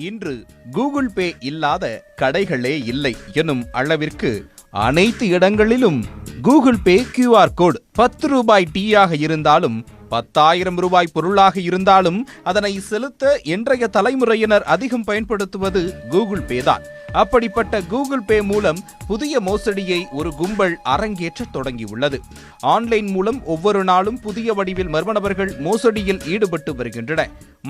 இன்று Google Pay இல்லாத கடைகளே இல்லை எனும் அளவிற்கு அனைத்து இடங்களிலும் கூகுள் பே QR கோட் 10 ரூபாய் டீயாக இருந்தாலும் 10,000 ரூபாய் பொருளாக இருந்தாலும் அதனை செலுத்த இன்றைய தலைமுறையினர் அதிகம் பயன்படுத்துவது கூகுள் பே தான். அப்படிப்பட்ட கூகுள் பே மூலம் புதிய மோசடியை ஒரு கும்பல் அரங்கேற்ற தொடங்கியுள்ளது. ஆன்லைன் மூலம் ஒவ்வொரு நாளும் புதிய வடிவில் மர்ம நபர்கள் மோசடியில் ஈடுபட்டு வருகின்றன.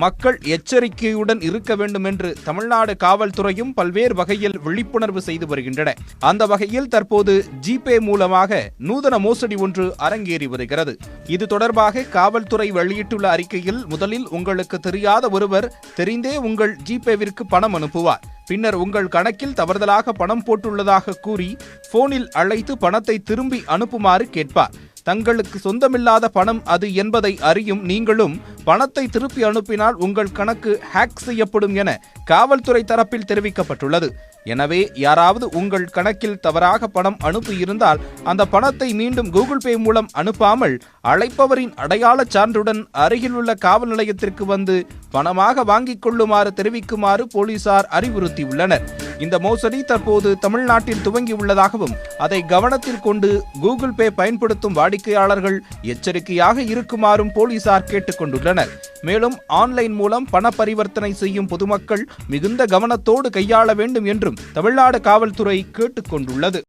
மக்கள் எச்சரிக்கையுடன் இருக்க வேண்டும் என்று தமிழ்நாடு காவல்துறையும் பல்வேறு வகையில் விழிப்புணர்வு செய்து வருகின்றன. அந்த வகையில் தற்போது ஜிபே மூலமாக நூதன மோசடி ஒன்று அரங்கேறி வருகிறது. இது தொடர்பாக காவல்துறை வெளியிட்டுள்ள அறிக்கையில், முதலில் உங்களுக்கு தெரியாத ஒருவர் தெரிந்தே உங்கள் ஜிபேவிற்கு பணம் அனுப்புவார். பின்னர் உங்கள் கணக்கில் தவறுதலாக பணம் போட்டுள்ளதாக கூறி போனில் அழைத்து பணத்தை திரும்பி அனுப்புமாறு கேட்பார். தங்களுக்கு சொந்தமில்லாத பணம் அது என்பதை அறியும் நீங்களும் பணத்தை திருப்பி அனுப்பினால் உங்கள் கணக்கு ஹேக் செய்யப்படும் என காவல்துறை தரப்பில் தெரிவிக்கப்பட்டுள்ளது. எனவே யாராவது உங்கள் கணக்கில் தவறாக பணம் அனுப்பியிருந்தால் அந்த பணத்தை மீண்டும் கூகுள் பே மூலம் அனுப்பாமல் அழைப்பவரின் அடையாள சான்றுடன் அருகில் உள்ள காவல் நிலையத்திற்கு வந்து பணமாக வாங்கிக் கொள்ளுமாறு தெரிவிக்குமாறு போலீசார் அறிவுறுத்தியுள்ளனர். இந்த மோசடி தற்போது தமிழ்நாட்டில் துவங்கியுள்ளதாகவும் அதை கவனத்தில் கொண்டு கூகுள் பே பயன்படுத்தும் வாடிக்கையாளர்கள் எச்சரிக்கையாக இருக்குமாறும் போலீசார் கேட்டுக் கொண்டுள்ளனர். மேலும் ஆன்லைன் மூலம் பண பரிவர்த்தனை செய்யும் பொதுமக்கள் மிகுந்த கவனத்தோடு கையாள வேண்டும் என்றும் தமிழ்நாடு காவல்துறை கேட்டுக் கொண்டுள்ளது.